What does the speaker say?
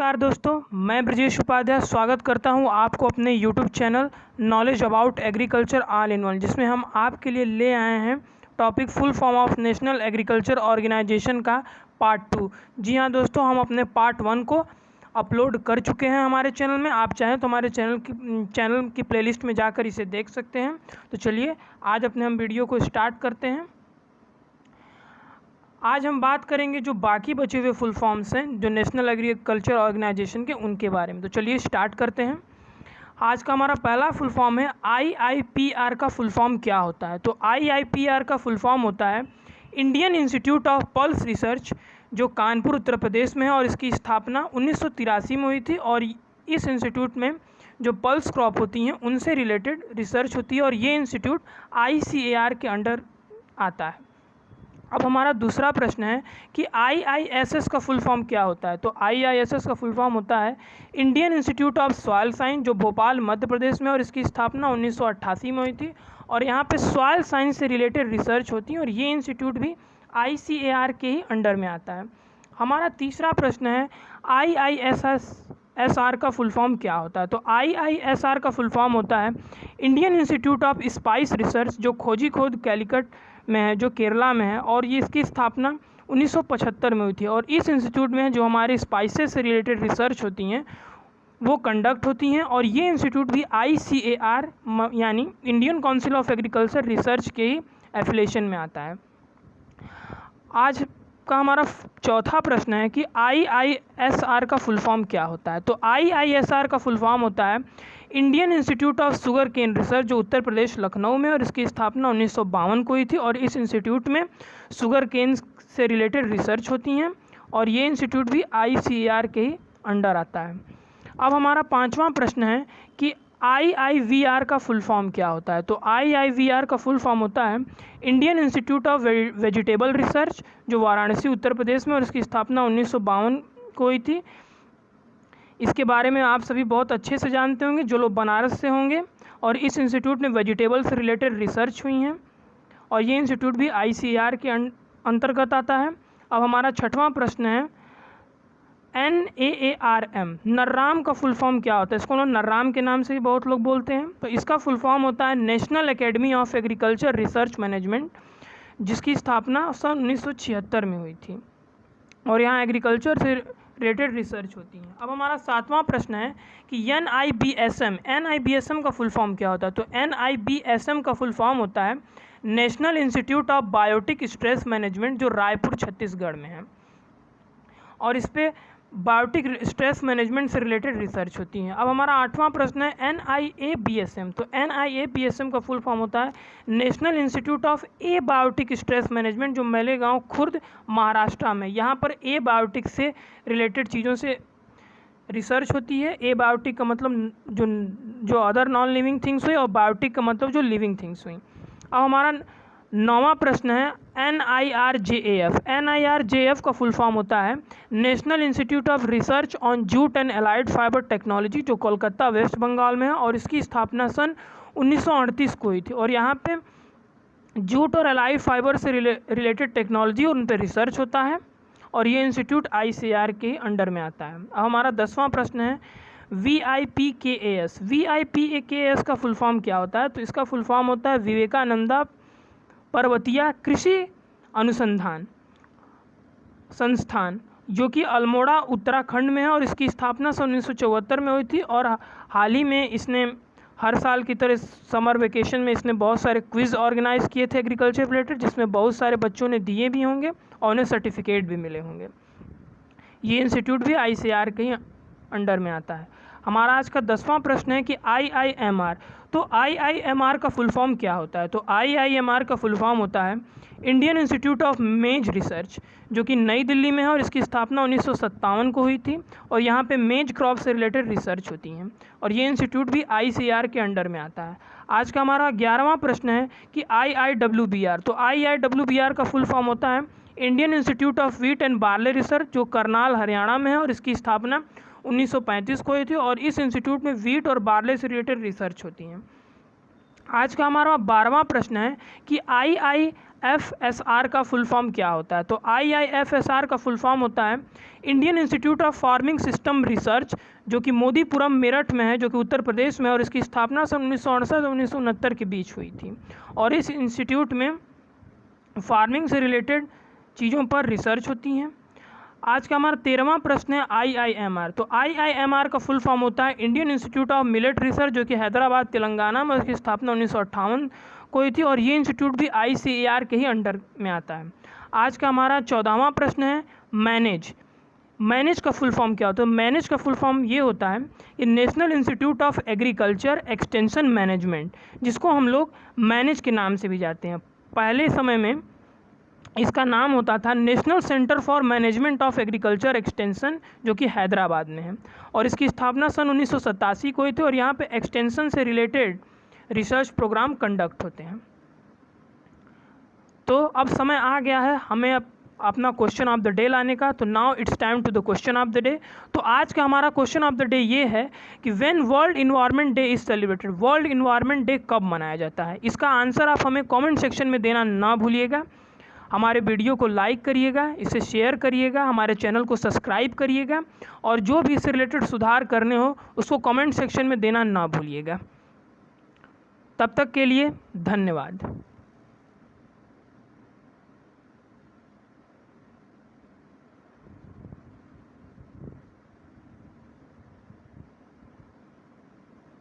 नमस्कार दोस्तों, मैं ब्रजेश उपाध्याय स्वागत करता हूं आपको अपने YouTube channel knowledge about agriculture all in one, जिसमें हम आपके लिए ले आए हैं topic full form of national agriculture organisation का पार्ट 2। जी हाँ दोस्तों, हम अपने पार्ट 1 को अपलोड कर चुके हैं हमारे चैनल में। आप चाहें तो हमारे चैनल की प्लेलिस्ट में जाकर इसे देख सकते हैं। तो चलिए आज अपने हम वीडियो को स्टार्ट करते हैं। आज हम बात करेंगे जो बाकी बचे हुए फुल फॉर्म्स हैं जो नेशनल एग्रीकल्चर ऑर्गेनाइजेशन के, उनके बारे में। तो चलिए स्टार्ट करते हैं। आज का हमारा पहला फुल फॉर्म है IIPR का फुल फॉर्म क्या होता है। तो IIPR का फुल फॉर्म होता है Indian institute of pulse research, जो कानपुर उत्तर प्रदेश में है और इसकी स्थापना 1983 में हुई थी। और इस इंस्टीट्यूट में जो पल्स क्रॉप होती हैं उनसे रिलेटेड रिसर्च होती है और ये इंस्टीट्यूट ICAR के अंडर आता है। अब हमारा दूसरा प्रश्न है कि IISS का फुल फॉर्म क्या होता है। तो IISS का फुल फॉर्म होता है Indian institute of soil science, जो भोपाल मध्य प्रदेश में, और इसकी स्थापना 1988 में हुई थी। और यहाँ पे सॉइल साइंस से रिलेटेड रिसर्च होती है और ये इंस्टीट्यूट भी ICAR के ही अंडर में आता है। हमारा तीसरा प्रश्न है IISR का फुल फॉर्म क्या होता है। तो IISR का फुल फॉर्म होता है Indian institute of spice research, जो खोजिकोड कैलिकट में है, जो केरला में है। और ये इसकी स्थापना 1975 में हुई थी। और इस इंस्टीट्यूट में जो हमारे स्पाइसेस से रिलेटेड रिसर्च होती हैं वो कंडक्ट होती हैं। और ये इंस्टीट्यूट भी ICAR यानी Indian council of agriculture research के ही एफिलिएशन में आता है। आज का हमारा चौथा प्रश्न है कि IISR का फुल फॉर्म क्या होता है। तो IISR का फुल फॉर्म होता है Indian institute of sugar cane research, जो उत्तर प्रदेश लखनऊ में, और इसकी स्थापना 1952 को हुई थी। और इस इंस्टीट्यूट में शुगर केन से रिलेटेड रिसर्च होती हैं और ये इंस्टीट्यूट भी ICAR के ही अंडर आता है। अब हमारा पांचवा प्रश्न है कि IIVR का फुल फॉर्म क्या होता है। तो IIVR का फुल फॉर्म होता है Indian institute of vegetable research, जो वाराणसी उत्तर प्रदेश में, और इसकी स्थापना 1952 को हुई थी। इसके बारे में आप सभी बहुत अच्छे से जानते होंगे जो लोग बनारस से होंगे। और इस इंस्टीट्यूट में वेजिटेबल से रिलेटेड रिसर्च हुई हैं और ये इंस्टीट्यूट भी ICAR के अंतर्गत आता है। अब हमारा छठवां प्रश्न है NAARM, नर्राम का फुल फॉर्म क्या होता है। इसको नर्राम के नाम से भी बहुत लोग बोलते हैं। तो इसका फुल फॉर्म होता है national academy of agriculture research management, जिसकी स्थापना सन 1976 में हुई थी और यहाँ एग्रीकल्चर से रिलेटेड रिसर्च होती है। अब हमारा सातवां प्रश्न है कि NIBSM का फुल फॉर्म क्या होता है। तो NIBSM का फुल फॉर्म होता है national institute of biotic stress management, जो रायपुर छत्तीसगढ़ में है। और इस पर बायोटिक स्ट्रेस मैनेजमेंट से रिलेटेड रिसर्च होती है। अब हमारा आठवां प्रश्न है NIABSM। तो NIABSM का फुल फॉर्म होता है national institute of abiotic stress management, जो मेलेगांव खुर्द महाराष्ट्र में। यहाँ पर ए बायोटिक से रिलेटेड चीज़ों से रिसर्च होती है। ए बायोटिक का मतलब जो अदर नॉन लिविंग थिंग्स हुई, और बायोटिक का मतलब जो लिविंग थिंग्स हुई। अब हमारा नौवां प्रश्न है NIRJAF। NIRJAF का फुल फॉर्म होता है national institute of research on jute and allied fibre technology, जो कोलकाता वेस्ट बंगाल में है। और इसकी स्थापना सन 1938 को हुई थी। और यहाँ पे जूट और एलाइड फाइबर से रिलेटेड टेक्नोलॉजी और उन पर रिसर्च होता है और ये इंस्टीट्यूट ICAR के अंडर में आता है। अब हमारा 10वां प्रश्न है VIPKAS। VIPKAS का फुल फॉर्म क्या होता है। तो इसका फुल फॉर्म होता है विवेकानंदा पर्वतीय कृषि अनुसंधान संस्थान, जो कि अल्मोड़ा उत्तराखंड में है। और इसकी स्थापना सन 1974 में हुई थी। और हाल ही में इसने हर साल की तरह समर वेकेशन में इसने बहुत सारे क्विज़ ऑर्गेनाइज किए थे एग्रीकल्चर रिलेटेड, जिसमें बहुत सारे बच्चों ने दिए भी होंगे और उन्हें सर्टिफिकेट भी मिले होंगे। ये इंस्टीट्यूट भी ICAR के ही अंडर में आता है। हमारा आज का 10वां प्रश्न है कि IIMR। तो IIMR का फुल फॉर्म क्या होता है। तो IIMR का फुल फॉर्म होता है इंडियन इंस्टीट्यूट ऑफ मेज रिसर्च, जो कि नई दिल्ली में है। और इसकी स्थापना 1957 को हुई थी। और यहाँ पे मेज क्रॉप से रिलेटेड रिसर्च होती हैं और ये इंस्टीट्यूट भी ICAR के अंडर में आता है। आज का हमारा 11वां प्रश्न है कि IIWBR। तो IIWBR का फुल फॉर्म होता है Indian institute of wheat and barley research, जो करनाल हरियाणा में है। और इसकी स्थापना 1935 को हुई थी। और इस इंस्टीट्यूट में व्हीट और बार्ले से रिलेटेड रिसर्च होती हैं। आज का हमारा 12वां प्रश्न है कि IIFSR का फुल फॉर्म क्या होता है? तो IIFSR का फुल फॉर्म होता है Indian institute of farming system research, जो कि मोदीपुरम मेरठ में है, जो कि उत्तर प्रदेश में है, और इसकी स्थापना सन 1968 और 1969 के बीच हुई थी। और इस इंस्टीट्यूट में फार्मिंग से रिलेटेड चीज़ों पर रिसर्च होती हैं। आज का हमारा 13वां प्रश्न है IIMR। तो IIMR का फुल फॉर्म होता है Indian institute of millet research, जो कि हैदराबाद तेलंगाना में, उसकी स्थापना 1958 को हुई थी, और ये इंस्टीट्यूट भी ICAR के ही अंडर में आता है। आज का हमारा 14वां प्रश्न है मैनेज। मैनेज का फुल फॉर्म क्या होता है? तो मैनेज का फुल फॉर्म ये होता है कि national institute of agriculture extension management, जिसको हम लोग मैनेज के नाम से भी जाते हैं। पहले समय में इसका नाम होता था national centre for management of agriculture extension, जो कि हैदराबाद में है, और इसकी स्थापना सन 1987 को हुई थी, और यहाँ पे एक्सटेंशन से रिलेटेड रिसर्च प्रोग्राम कंडक्ट होते हैं। तो अब समय आ गया है हमें अपना क्वेश्चन ऑफ द डे लाने का। तो now it's time to the question of the day. तो आज का हमारा क्वेश्चन ऑफ द डे ये है कि when world environment day is celebrated, world environment day कब मनाया जाता है? इसका आंसर आप हमें कमेंट सेक्शन में देना ना भूलिएगा। हमारे वीडियो को लाइक करिएगा, इसे शेयर करिएगा, हमारे चैनल को सब्सक्राइब करिएगा, और जो भी इससे रिलेटेड सुधार करने हो उसको कमेंट सेक्शन में देना ना भूलिएगा। तब तक के लिए धन्यवाद।